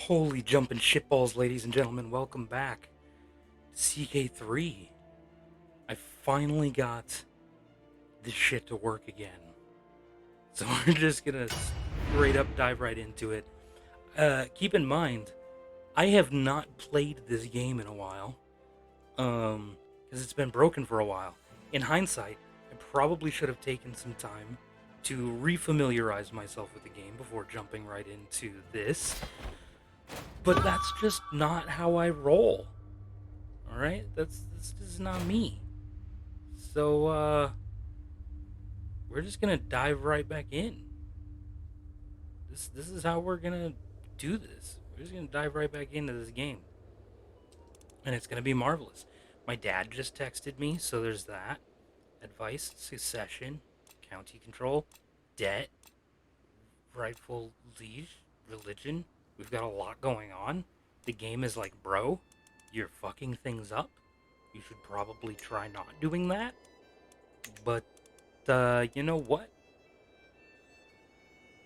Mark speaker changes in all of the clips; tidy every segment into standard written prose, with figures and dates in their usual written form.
Speaker 1: Holy jumping shitballs, ladies and gentlemen, welcome back to CK3. I finally got this shit to work again. So we're just gonna straight up dive right into it. Keep in mind, I have not played this game in a while. Because it's been broken for a while. In hindsight, I probably should have taken some time to refamiliarize myself with the game before jumping right into this. But that's just not how I roll. Alright? This is not me. So, we're just gonna dive right back in. This is how we're gonna do this. We're just gonna dive right back into this game. And it's gonna be marvelous. My dad just texted me, so there's that. Advice, Secession, county control, debt, rightful liege, religion. We've got a lot going on. The game is like, bro, you're fucking things up. You should probably try not doing that. But, you know what?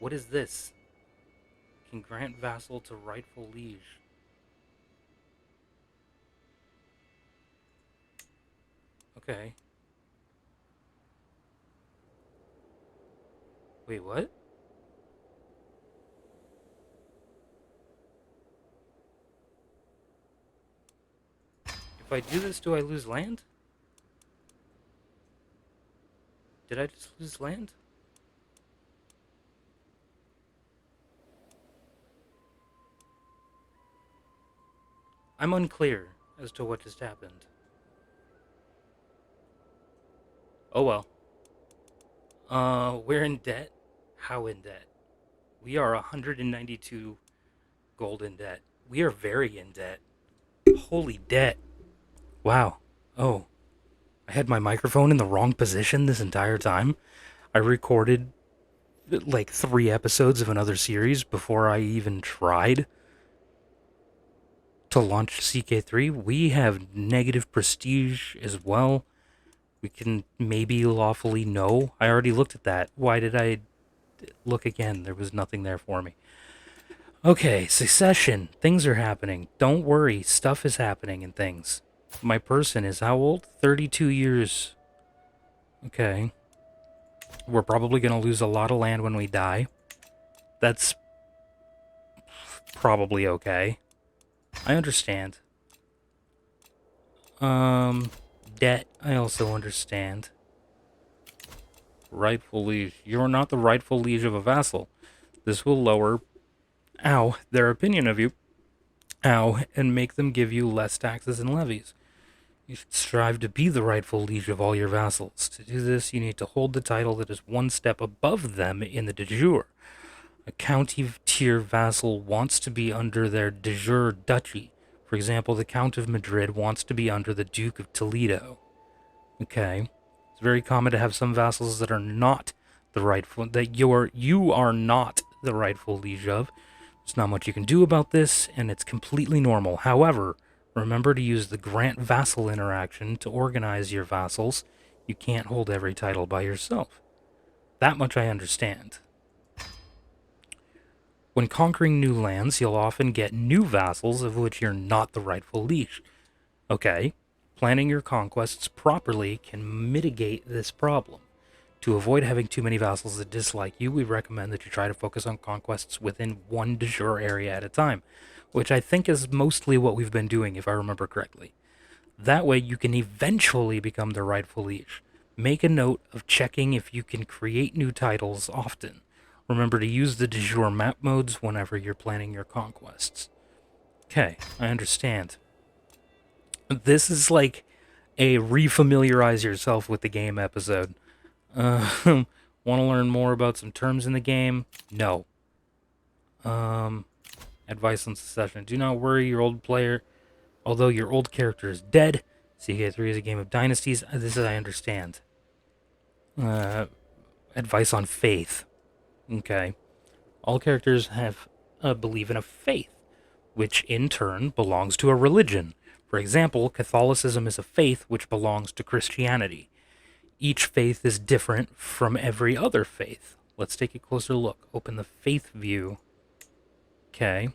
Speaker 1: What is this? Can grant vassal to rightful liege. Okay. Wait, what? If I do this, do I lose land? Did I just lose land? I'm unclear as to what just happened. Oh well. We're in debt? How in debt? We are 192 gold in debt. We are very in debt. Holy debt. Wow. Oh. I had my microphone in the wrong position this entire time. I recorded like 3 episodes of another series before I even tried to launch CK3. We have negative prestige as well. We can maybe lawfully no. I already looked at that. Why did I look again? There was nothing there for me. Okay, Secession. Things are happening. Don't worry, stuff is happening and things. My person is how old? 32 years. Okay. We're probably going to lose a lot of land when we die. That's probably okay. I understand. Debt, I also understand. Rightful liege. You're not the rightful liege of a vassal. This will lower, their opinion of you, and make them give you less taxes and levies. You should strive to be the rightful liege of all your vassals. To do this, you need to hold the title that is one step above them in the de jure. A county tier vassal wants to be under their de jure duchy. For example, the Count of Madrid wants to be under the Duke of Toledo. Okay. It's very common to have some vassals that are not the rightful, that you are not the rightful liege of. There's not much you can do about this, and it's completely normal. However, remember to use the grant vassal interaction to organize your vassals. You can't hold every title by yourself. That much I understand. When conquering new lands, you'll often get new vassals of which you're not the rightful liege. Okay, planning your conquests properly can mitigate this problem. To avoid having too many vassals that dislike you, we recommend that you try to focus on conquests within one de jure area at a time, which I think is mostly what we've been doing, if I remember correctly. That way you can eventually become the rightful liege. Make a note of checking if you can create new titles often. Remember to use the de jure map modes whenever you're planning your conquests. Okay, I understand. This is like a refamiliarize yourself with the game episode. Want to learn more about some terms in the game? No. Advice on Secession. Do not worry your old player. Although your old character is dead, CK3 is a game of dynasties. This I understand. Advice on faith. Okay. All characters have believe in a faith, which in turn belongs to a religion. For example, Catholicism is a faith which belongs to Christianity. Each faith is different from every other faith. Let's take a closer look. Open the faith view. Okay.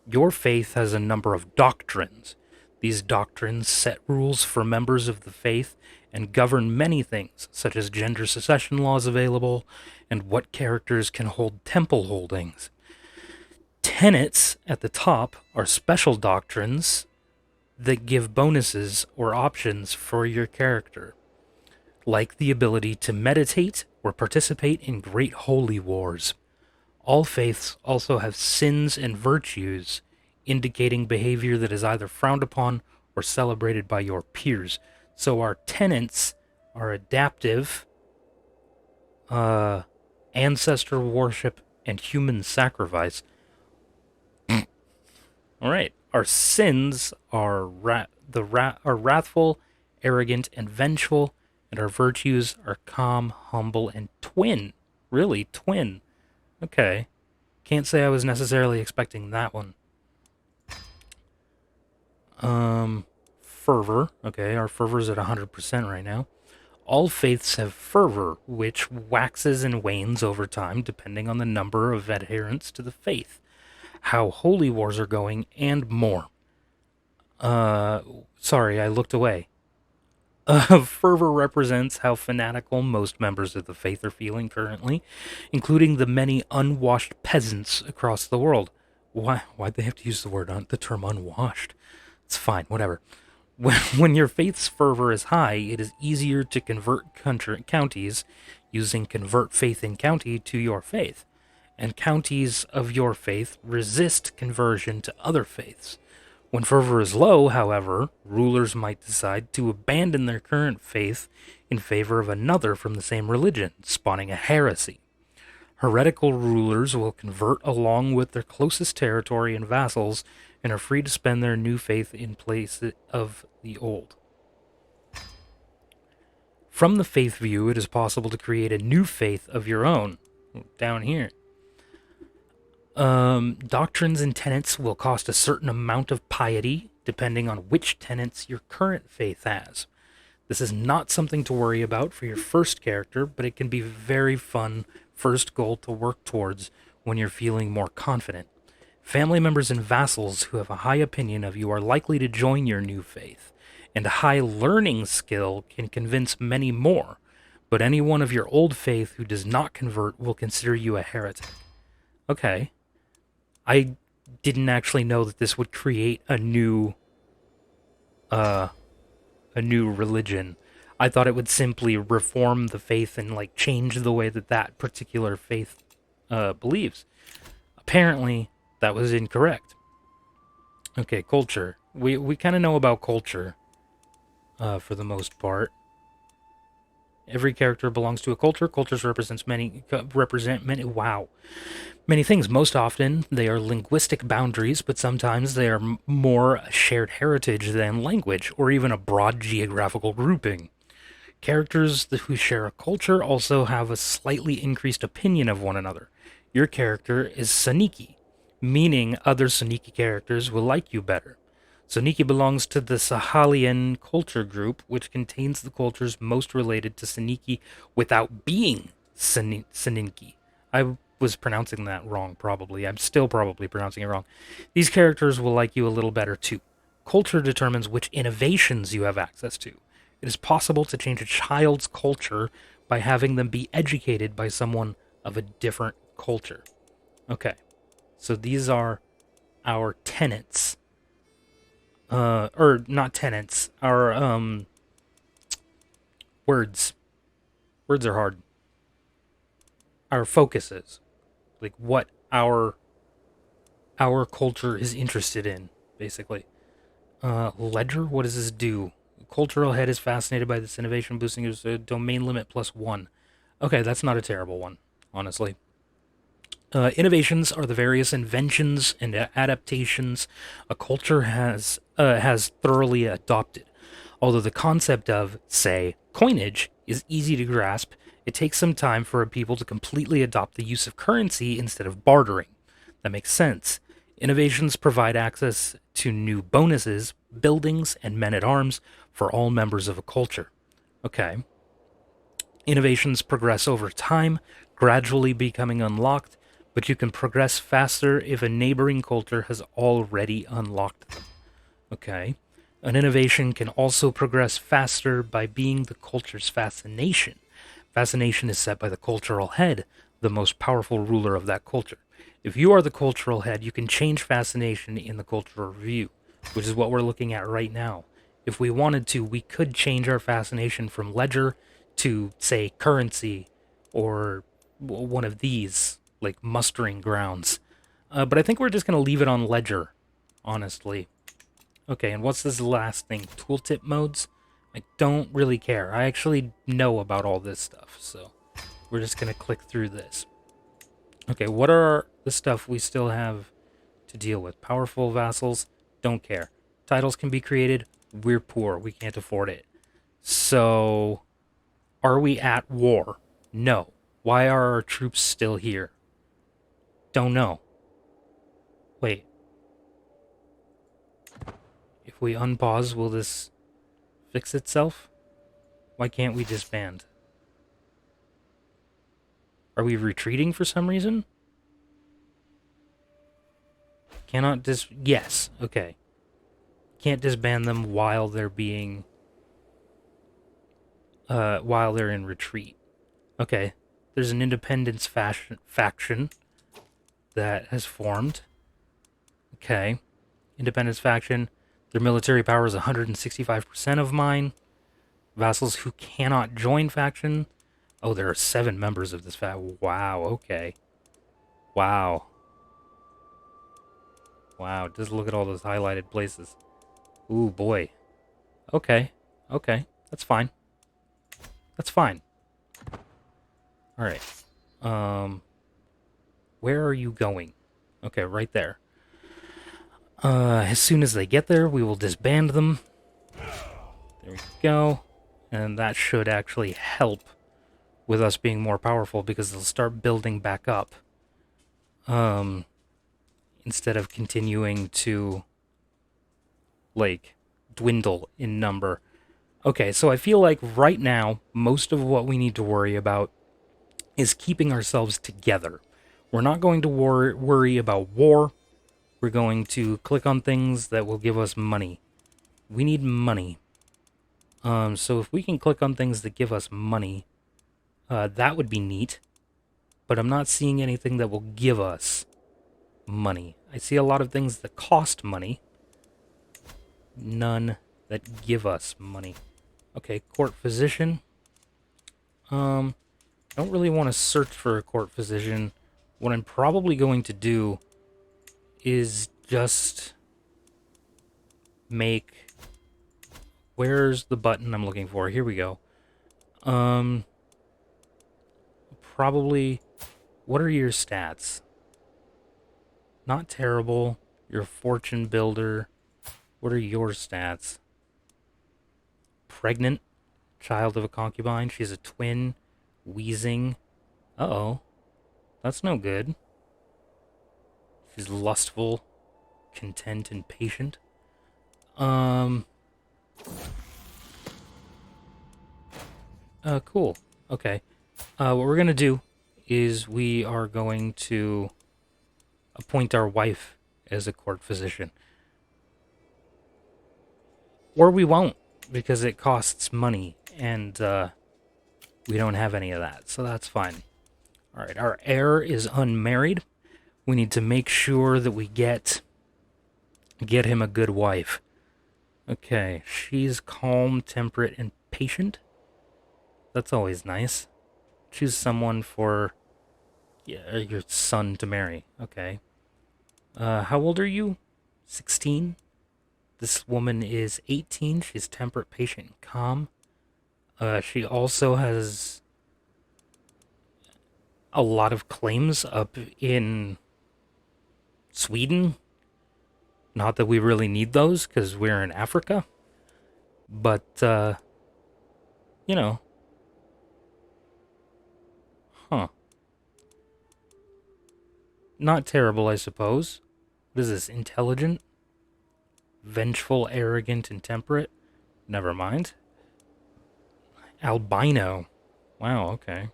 Speaker 1: Your faith has a number of doctrines. These doctrines set rules for members of the faith and govern many things, such as gender secession laws available and what characters can hold temple holdings. Tenets at the top are special doctrines that give bonuses or options for your character, like the ability to meditate or participate in great holy wars. All faiths also have sins and virtues, indicating behavior that is either frowned upon or celebrated by your peers. So our tenets are adaptive, uh, ancestor worship, and human sacrifice. All right. Our sins are are wrathful, arrogant, and vengeful, and our virtues are calm, humble, and twin. Really, twin. Okay. Can't say I was necessarily expecting that one. Fervor. Okay, our fervor's at 100% right now. All faiths have fervor, which waxes and wanes over time depending on the number of adherents to the faith, how holy wars are going, and more. Sorry, I looked away. Fervor represents how fanatical most members of the faith are feeling currently, including the many unwashed peasants across the world. Why'd they have to use the term unwashed? It's fine, whatever. When your faith's fervor is high, it is easier to convert counties using convert faith in county to your faith, and counties of your faith resist conversion to other faiths. When fervor is low, however, rulers might decide to abandon their current faith in favor of another from the same religion, spawning a heresy. Heretical rulers will convert along with their closest territory and vassals and are free to spend their new faith in place of the old. From the faith view, it is possible to create a new faith of your own. Down here. Doctrines and tenets will cost a certain amount of piety, depending on which tenets your current faith has. This is not something to worry about for your first character, but it can be a very fun first goal to work towards when you're feeling more confident. Family members and vassals who have a high opinion of you are likely to join your new faith, and a high learning skill can convince many more, but anyone of your old faith who does not convert will consider you a heretic. Okay. I didn't actually know that this would create a new religion. I thought it would simply reform the faith and like change the way that particular faith believes. Apparently, that was incorrect. Okay, culture. We kind of know about culture for the most part. Every character belongs to a culture. Cultures represent many things. Most often, they are linguistic boundaries, but sometimes they are more a shared heritage than language, or even a broad geographical grouping. Characters who share a culture also have a slightly increased opinion of one another. Your character is Saniki, meaning other Saniki characters will like you better. Saniki belongs to the Sahalian culture group, which contains the cultures most related to Saniki without being Saninki. I was pronouncing that wrong, probably. I'm still probably pronouncing it wrong. These characters will like you a little better, too. Culture determines which innovations you have access to. It is possible to change a child's culture by having them be educated by someone of a different culture. Okay, so these are our tenets. Or not tenets, our words. Words are hard. Our focuses, like what our culture is interested in, basically. Ledger, what does this do? Cultural head is fascinated by this innovation, boosting his domain limit +1. Okay, that's not a terrible one, honestly. Innovations are the various inventions and adaptations a culture has thoroughly adopted. Although the concept of, say, coinage is easy to grasp, it takes some time for a people to completely adopt the use of currency instead of bartering. That makes sense. Innovations provide access to new bonuses, buildings, and men-at-arms for all members of a culture. Okay. Innovations progress over time, gradually becoming unlocked but you can progress faster if a neighboring culture has already unlocked them. Okay. An innovation can also progress faster by being the culture's fascination. Fascination is set by the cultural head, the most powerful ruler of that culture. If you are the cultural head, you can change fascination in the cultural review, which is what we're looking at right now. If we wanted to, we could change our fascination from ledger to, say, currency or one of these, like mustering grounds. But I think we're just going to leave it on ledger, honestly. Okay, and what's this last thing? Tooltip modes? I don't really care. I actually know about all this stuff, so we're just going to click through this. Okay, what are the stuff we still have to deal with? Powerful vassals? Don't care. Titles can be created. We're poor. We can't afford it. So, are we at war? No. Why are our troops still here? Don't know. Wait. If we unpause, will this fix itself? Why can't we disband? Are we retreating for some reason? Cannot yes, okay. Can't disband them while they're being while they're in retreat. Okay. There's an independence faction that has formed. Okay. Independence faction. Their military power is 165% of mine. Vassals who cannot join faction. Oh, there are 7 members of this faction. Wow, okay. Wow. Wow, just look at all those highlighted places. Ooh, boy. Okay. Okay. That's fine. That's fine. Alright. Where are you going? Okay, right there. As soon as they get there, we will disband them. There we go. And that should actually help with us being more powerful because they'll start building back up. Instead of continuing to, like, dwindle in number. Okay, so I feel like right now, most of what we need to worry about is keeping ourselves together. We're not going to worry about war. We're going to click on things that will give us money. We need money. So if we can click on things that give us money, that would be neat. But I'm not seeing anything that will give us money. I see a lot of things that cost money. None that give us money. Okay, court physician. I don't really want to search for a court physician. What I'm probably going to do is just make... Where's the button I'm looking for? Here we go. Probably... What are your stats? Not terrible. You're a fortune builder. What are your stats? Pregnant. Child of a concubine. She's a twin. Wheezing. Uh-oh. That's no good. She's lustful, content, and patient. Cool. Okay. What we're gonna do is we are going to appoint our wife as a court physician. Or we won't, because it costs money, and we don't have any of that, so that's fine. Alright, our heir is unmarried. We need to make sure that we get him a good wife. Okay, she's calm, temperate, and patient. That's always nice. Choose someone for your son to marry. Okay. How old are you? 16? This woman is 18. She's temperate, patient, and calm. She also has a lot of claims up in Sweden. Not that we really need those, because we're in Africa. But, you know. Huh. Not terrible, I suppose. What is this? Intelligent? Vengeful, arrogant, and temperate? Never mind. Albino. Wow, okay.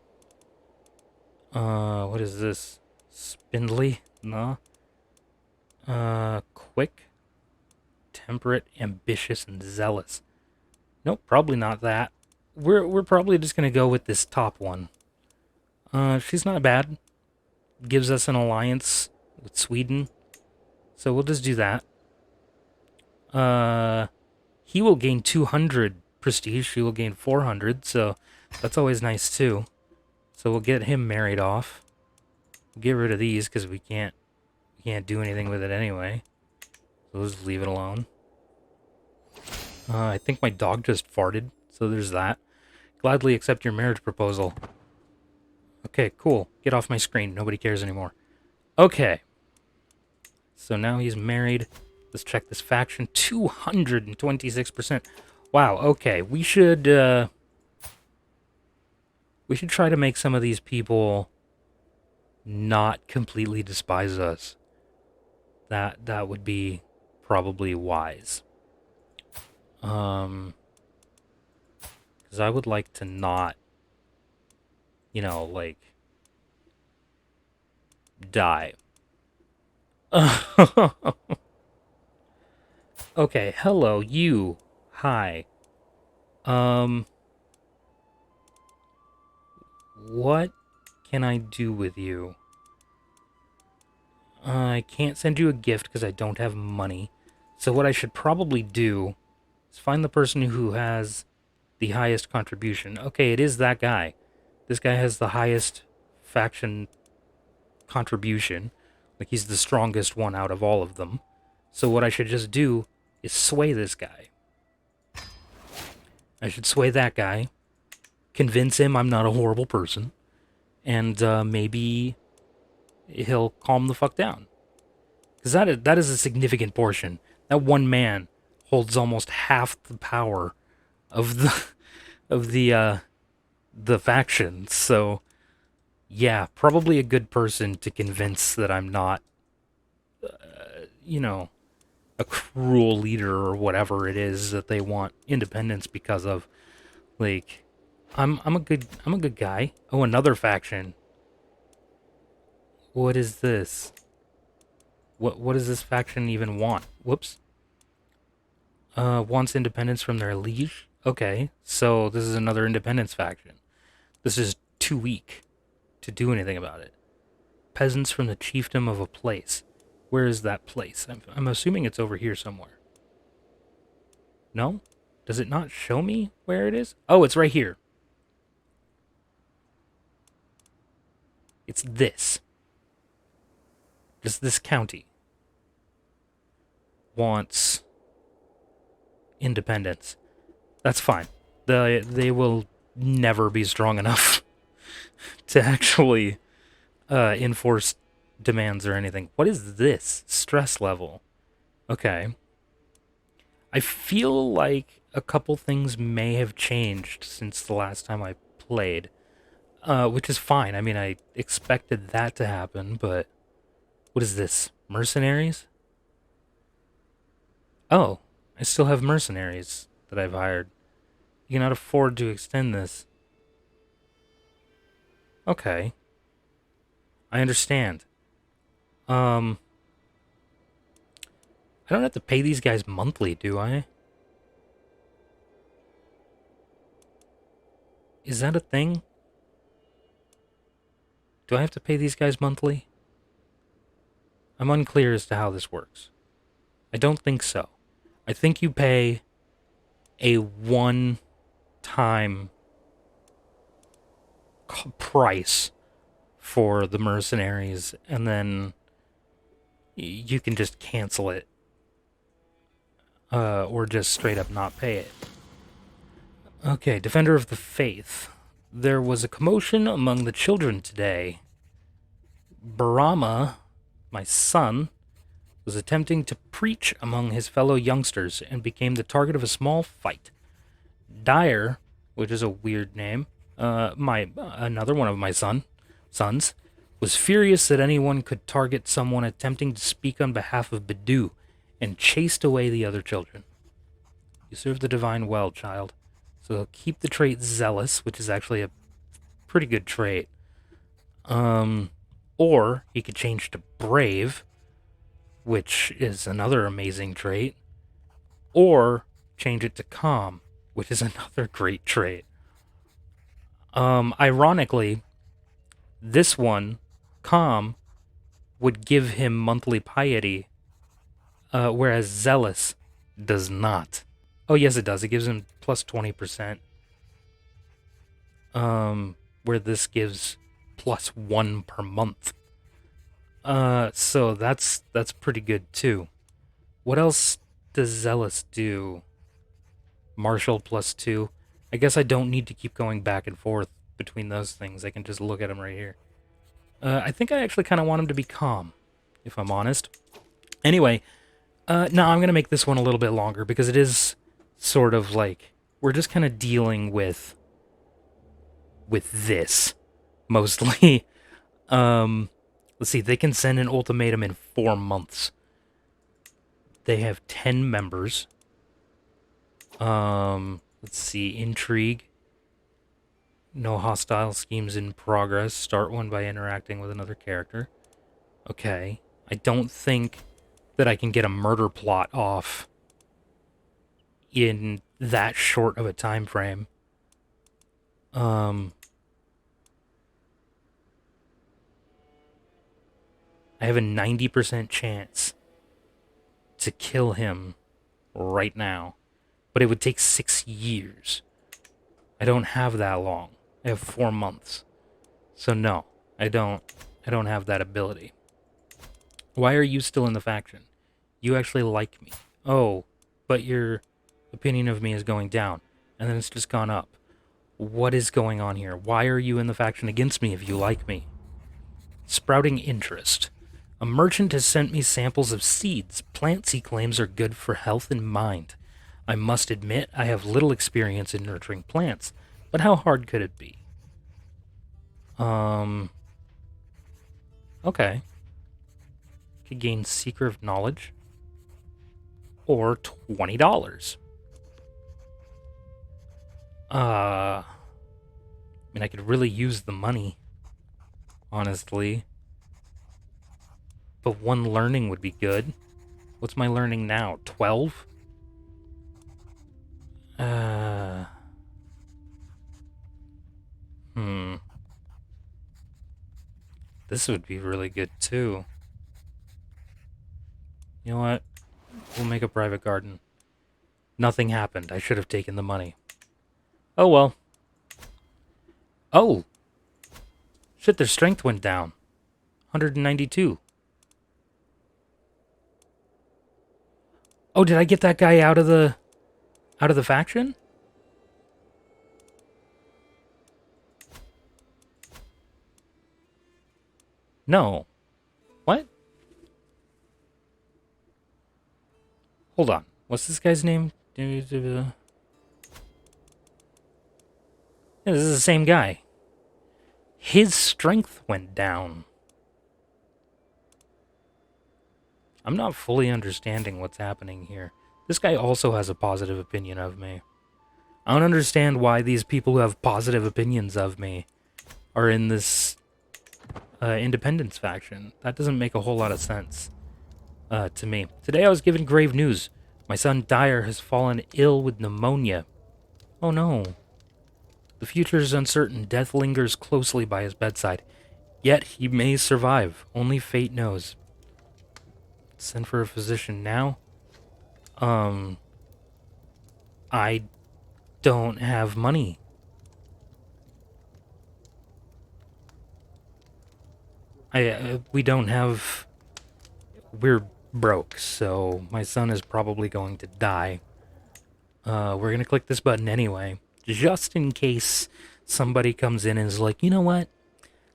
Speaker 1: What is this? Spindly? No. Quick, temperate, ambitious, and zealous. Nope, probably not that. We're probably just gonna go with this top one. She's not bad. Gives us an alliance with Sweden. So we'll just do that. He will gain 200 prestige. She will gain 400. So that's always nice too. So we'll get him married off. We'll get rid of these because we can't do anything with it anyway. So we'll just leave it alone. I think my dog just farted. So there's that. Gladly accept your marriage proposal. Okay, cool. Get off my screen. Nobody cares anymore. Okay. So now he's married. Let's check this faction. 226%. Wow, okay. We should try to make some of these people not completely despise us. That would be probably wise. Because I would like to not, like, die. Okay, hello, you. Hi. What can I do with you? I can't send you a gift because I don't have money. So what I should probably do is find the person who has the highest contribution. Okay, it is that guy. This guy has the highest faction contribution. Like, he's the strongest one out of all of them. So what I should just do is sway this guy. I should sway that guy, convince him I'm not a horrible person, and maybe he'll calm the fuck down. Because that is a significant portion. That one man holds almost half the power of the faction. So yeah, probably a good person to convince that I'm not, a cruel leader or whatever it is that they want independence because of. Like, I'm a good guy. Oh, another faction. What is this? What does this faction even want? Whoops. Wants independence from their liege? Okay, so this is another independence faction. This is too weak to do anything about it. Peasants from the chiefdom of a place. Where is that place? I'm assuming it's over here somewhere. No? Does it not show me where it is? Oh, it's right here. It's this. Just this county wants independence. That's fine. They will never be strong enough to actually enforce demands or anything. What is this? Stress level. Okay. I feel like a couple things may have changed since the last time I played. Which is fine. I mean, I expected that to happen, but what is this? Mercenaries? Oh, I still have mercenaries that I've hired. You cannot afford to extend this. Okay. I understand. I don't have to pay these guys monthly, do I? Is that a thing? Do I have to pay these guys monthly? I'm unclear as to how this works. I don't think so. I think you pay a one-time price for the mercenaries, and then you can just cancel it. Or just straight up not pay it. Okay, Defender of the Faith. There was a commotion among the children today. Barama, my son, was attempting to preach among his fellow youngsters and became the target of a small fight. Dyer, which is a weird name, another one of my sons, was furious that anyone could target someone attempting to speak on behalf of Bedu, and chased away the other children. You serve the divine well, child. So keep the trait zealous, which is actually a pretty good trait. Or he could change to brave, which is another amazing trait. Or change it to calm, which is another great trait. Ironically, this one, calm, would give him monthly piety, whereas zealous does not. Oh, yes, it does. It gives him plus 20%. Where this gives plus 1 per month. So that's pretty good too. What else does zealous do? Martial plus 2. I guess I don't need to keep going back and forth between those things. I can just look at them right here. I think I actually kind of want him to be calm, if I'm honest. Anyway, now I'm going to make this one a little bit longer because it is sort of like we're just kind of dealing with this mostly. Let's see, they can send an ultimatum in 4 months. They have 10 members. Let's see, intrigue. No hostile schemes in progress. Start one by interacting with another character. Okay. I don't think that I can get a murder plot off in that short of a time frame. I have a 90% chance to kill him right now, but it would take 6 years. I don't have that long. I have 4 months. So no, I don't have that ability. Why are you still in the faction? You actually like me. Oh, but your opinion of me is going down, and then it's just gone up. What is going on here? Why are you in the faction against me if you like me? Sprouting interest. A merchant has sent me samples of seeds. Plants, he claims, are good for health and mind. I must admit, I have little experience in nurturing plants, but how hard could it be? Okay. Could gain Seeker of Knowledge. Or $20. I mean, I could really use the money, honestly. But 1 learning would be good. What's my learning now? 12? This would be really good, too. You know what? We'll make a private garden. Nothing happened. I should have taken the money. Oh, well. Oh! Shit, their strength went down. 192. Oh, did I get that guy out of the faction? No. What? Hold on. What's this guy's name? Yeah, this is the same guy. His strength went down. I'm not fully understanding what's happening here. This guy also has a positive opinion of me. I don't understand why these people who have positive opinions of me are in this independence faction. That doesn't make a whole lot of sense to me. Today I was given grave news. My son Dyer has fallen ill with pneumonia. Oh no. The future is uncertain. Death lingers closely by his bedside. Yet he may survive. Only fate knows. Send for a physician now. I don't have money. We don't have... We're broke, so my son is probably going to die. We're gonna click this button anyway, just in case somebody comes in and is like, you know what?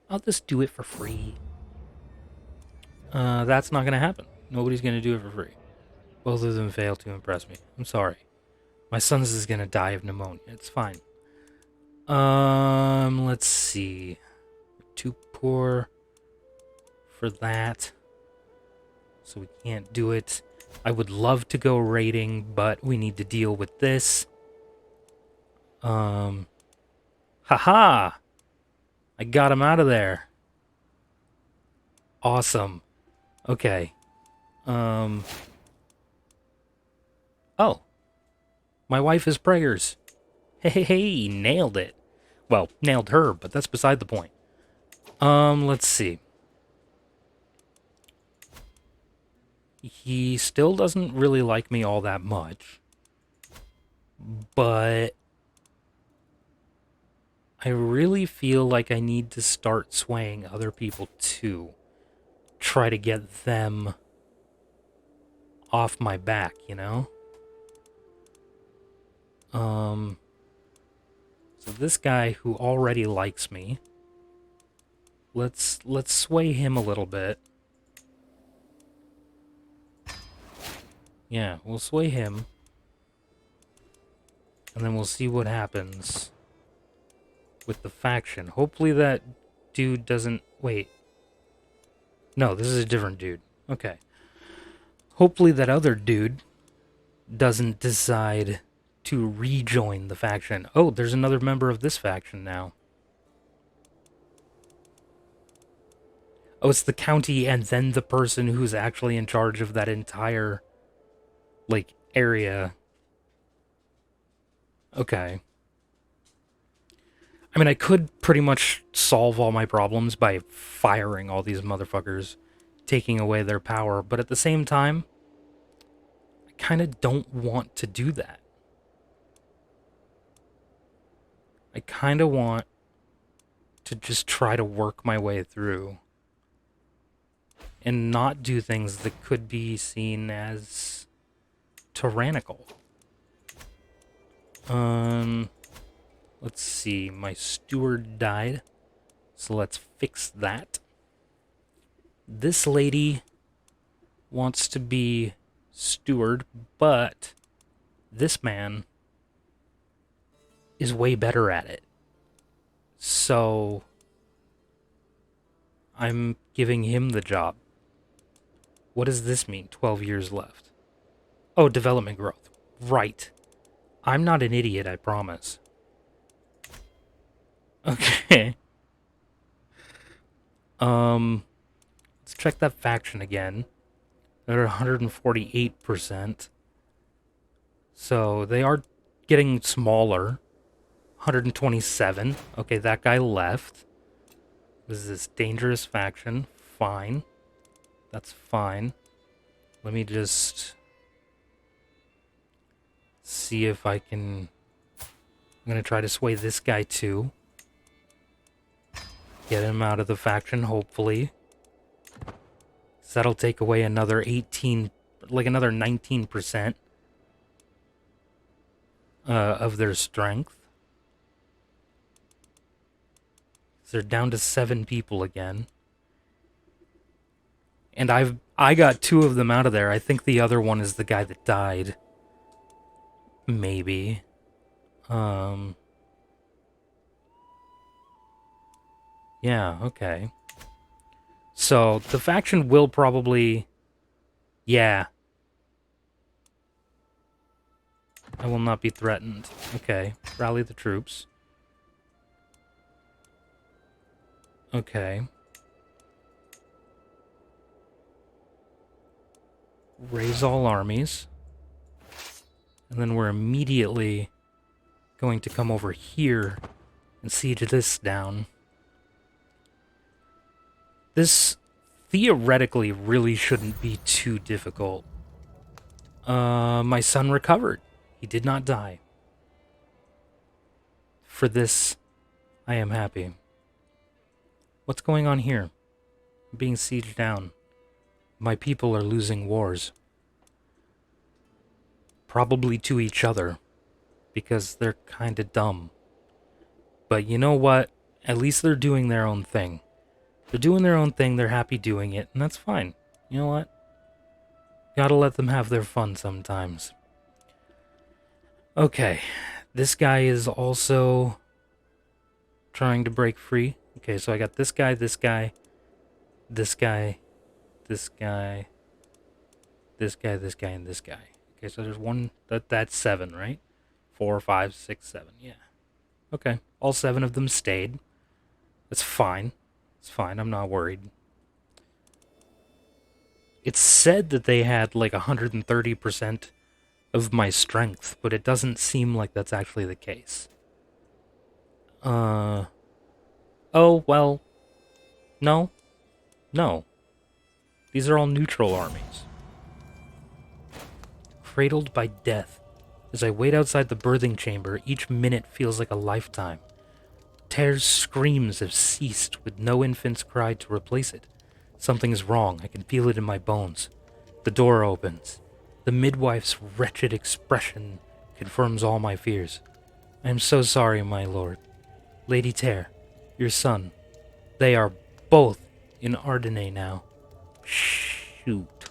Speaker 1: I'll just do it for free. That's not gonna happen. Nobody's gonna do it for free. Both of them fail to impress me. I'm sorry. My son's is gonna die of pneumonia. It's fine. Let's see. We're too poor for that, so we can't do it. I would love to go raiding, but we need to deal with this. Haha! I got him out of there. Awesome. Okay. Um. Oh, my wife is prayers. Hey, nailed it. Well, nailed her, but that's beside the point. Let's see. He still doesn't really like me all that much, but I really feel like I need to start swaying other people too. Try to get them off my back, you know? Um, so this guy who already likes me, let's sway him a little bit. Yeah, we'll sway him. And then we'll see what happens with the faction. Hopefully that dude doesn't... Wait. No, this is a different dude. Okay. Hopefully that other dude doesn't decide to rejoin the faction. Oh, there's another member of this faction now. Oh, it's the county and then the person who's actually in charge of that entire, like, area. Okay. I mean, I could pretty much solve all my problems by firing all these motherfuckers, taking away their power, but at the same time, I kind of don't want to do that. I kind of want to just try to work my way through and not do things that could be seen as tyrannical. Let's see. My steward died, so let's fix that. This lady wants to be steward, but this man is way better at it. So I'm giving him the job. What does this mean? 12 years left. Oh, development growth. Right. I'm not an idiot, I promise. Okay. Let's check that faction again. They're 148%. So they are getting smaller. 127. Okay, that guy left. This is this dangerous faction. Fine. That's fine. Let me just see if I can... I'm going to try to sway this guy too. Get him out of the faction, hopefully. So that'll take away another 18... like another 19% of their strength. So they're down to 7 people again. And I got 2 of them out of there. I think the other one is the guy that died. Maybe. Yeah, okay. So, the faction will probably... Yeah. I will not be threatened. Okay. Rally the troops. Okay. Raise all armies. And then we're immediately going to come over here and siege this down. This theoretically really shouldn't be too difficult. My son recovered. He did not die. For this, I am happy. What's going on here? I'm being sieged down. My people are losing wars. Probably to each other, because they're kinda dumb. But you know what? At least they're doing their own thing. They're doing their own thing, they're happy doing it, and that's fine. You know what? Gotta let them have their fun sometimes. Okay, this guy is also trying to break free. Okay, so I got this guy, this guy, this guy, this guy, this guy, this guy, and this guy. Okay, so there's one, that's 7, right? 4, 5, 6, 7, yeah. Okay, all 7 of them stayed. That's fine. It's fine, I'm not worried. It's said that they had like 130% of my strength, but it doesn't seem like that's actually the case. Oh, well, no. No. These are all neutral armies. Cradled by death. As I wait outside the birthing chamber, each minute feels like a lifetime. Tear's screams have ceased, with no infant's cry to replace it. Something is wrong. I can feel it in my bones. The door opens. The midwife's wretched expression confirms all my fears. I am so sorry, my lord. Lady Tear, your son. They are both in Ardenne now. Shoot.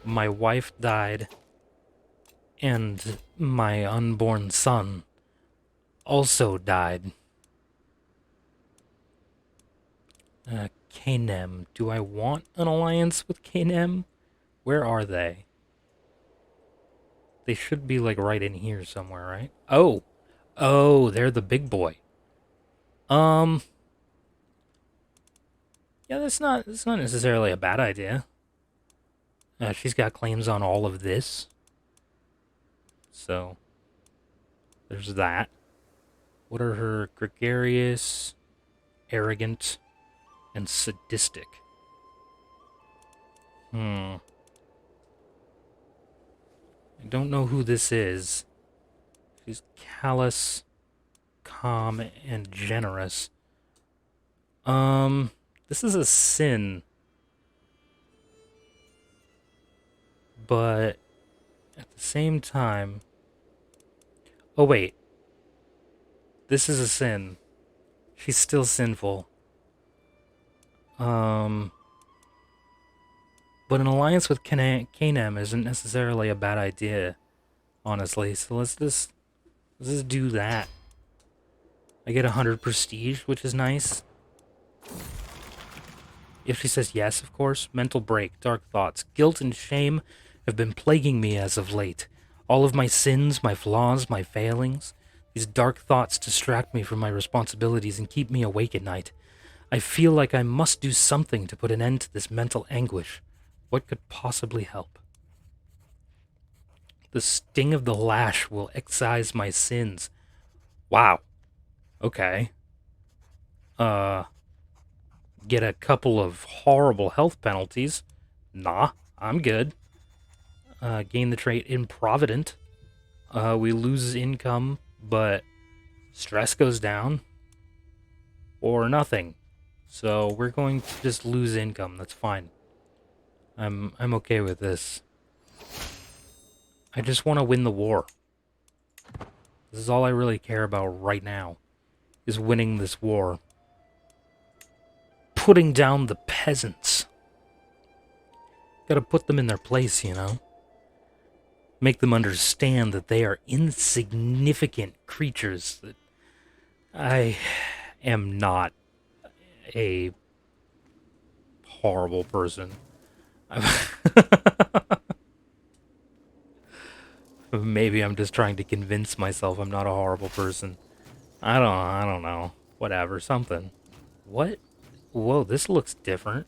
Speaker 1: My wife died, and my unborn son also died. Kanem. Do I want an alliance with Kanem? Where are they? They should be, like, right in here somewhere, right? Oh! Oh, they're the big boy. Yeah, that's not necessarily a bad idea. She's got claims on all of this. So, there's that. What are her? Gregarious, arrogant, and sadistic. I don't know who this is. She's callous, calm, and generous. This is a sin. But at the same time... Oh, wait. This is a sin. She's still sinful. But an alliance with Kanem isn't necessarily a bad idea, honestly. So let's just do that. I get 100 prestige, which is nice. If she says yes, of course. Mental break, dark thoughts, guilt and shame have been plaguing me as of late. All of my sins, my flaws, my failings. These dark thoughts distract me from my responsibilities and keep me awake at night. I feel like I must do something to put an end to this mental anguish. What could possibly help? The sting of the lash will excise my sins. Wow. Okay. Get a couple of horrible health penalties. Nah, I'm good. Gain the trait Improvident. We lose income, but stress goes down. Or nothing. So we're going to just lose income. That's fine. I'm okay with this. I just want to win the war. This is all I really care about right now, is winning this war. Putting down the peasants. Gotta put them in their place, you know? Make them understand that they are insignificant creatures. That I am not a horrible person. Maybe I'm just trying to convince myself I'm not a horrible person. I don't know. Whatever, something. What? Whoa, this looks different.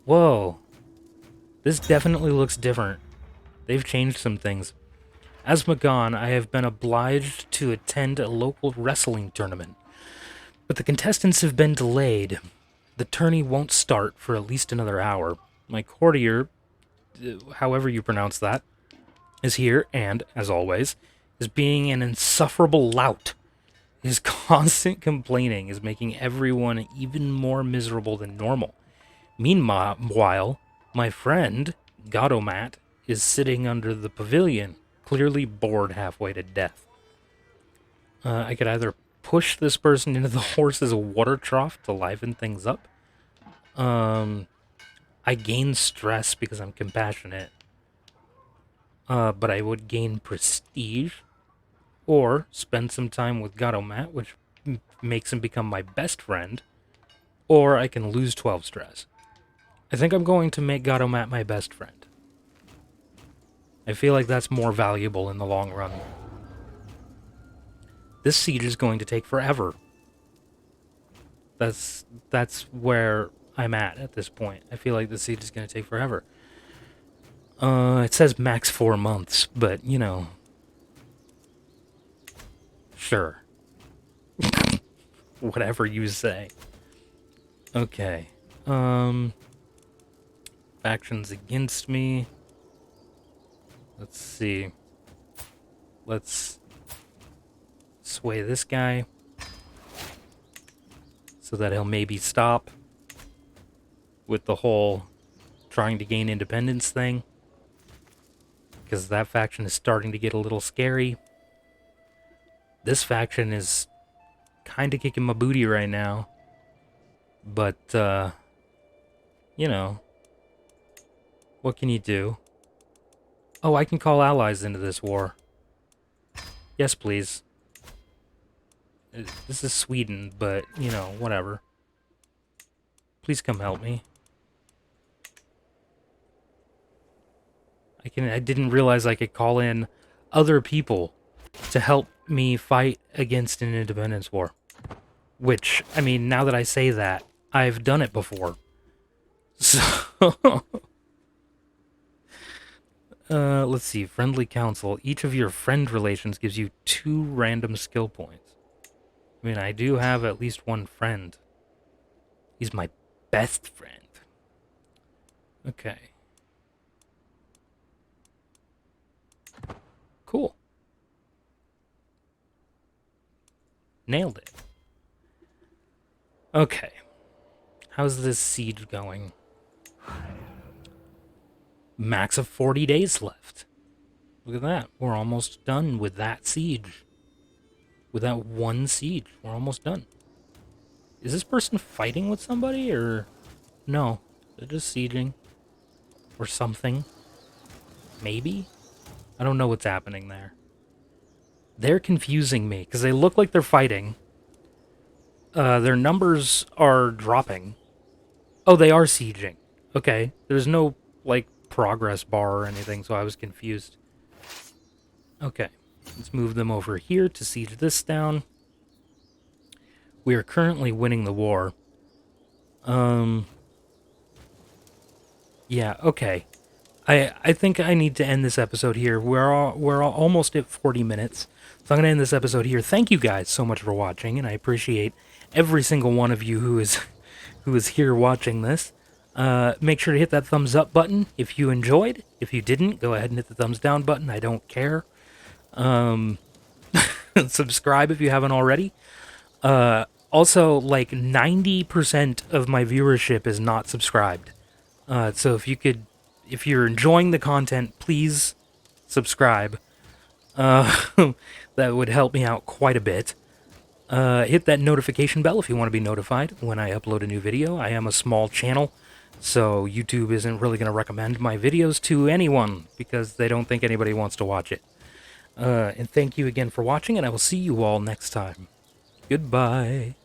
Speaker 1: Whoa. This definitely looks different. They've changed some things. As Magan, I have been obliged to attend a local wrestling tournament, but the contestants have been delayed. The tourney won't start for at least another hour. My courtier, however you pronounce that, is here and, as always, is being an insufferable lout. His constant complaining is making everyone even more miserable than normal. Meanwhile, my friend, Godomat, is sitting under the pavilion, clearly bored halfway to death. I could either push this person into the horse's water trough to liven things up. I gain stress because I'm compassionate. But I would gain prestige. Or spend some time with Godomat, which makes him become my best friend. Or I can lose 12 stress. I think I'm going to make Godomat my best friend. I feel like that's more valuable in the long run. This siege is going to take forever. That's where I'm at this point. I feel like the siege is going to take forever. It says max 4 months, but, you know, sure. Whatever you say. Okay. Factions against me. Let's see. Let's sway this guy so that he'll maybe stop with the whole trying to gain independence thing, because that faction is starting to get a little scary. This faction is kind of kicking my booty right now, but you know, what can you do? Oh, I can call allies into this war. Yes, please. This is Sweden, but, you know, whatever. Please come help me. I didn't realize I could call in other people to help me fight against an independence war. Which, I mean, now that I say that, I've done it before. So, let's see. Friendly council. Each of your friend relations gives you 2 random skill points. I mean, I do have at least one friend. He's my best friend. Okay. Cool. Nailed it. Okay. How's this siege going? Max of 40 days left. Look at that. We're almost done with that siege. With that one siege. We're almost done. Is this person fighting with somebody, or... No. They're just sieging. Or something. Maybe? I don't know what's happening there. They're confusing me, because they look like they're fighting. Their numbers are dropping. Oh, they are sieging. Okay. There's no, like, progress bar or anything, so I was confused. Okay. Let's move them over here to siege this down. We are currently winning the war. Yeah, okay. I think I need to end this episode here. We're almost at 40 minutes. So I'm going to end this episode here. Thank you guys so much for watching, and I appreciate every single one of you who is here watching this. Make sure to hit that thumbs up button if you enjoyed. If you didn't, go ahead and hit the thumbs down button. I don't care. Subscribe if you haven't already. Also, like 90% of my viewership is not subscribed. So if you're enjoying the content, please subscribe. That would help me out quite a bit. Hit that notification bell if you want to be notified when I upload a new video. I am a small channel, so YouTube isn't really going to recommend my videos to anyone because they don't think anybody wants to watch it. And thank you again for watching, and I will see you all next time. Goodbye.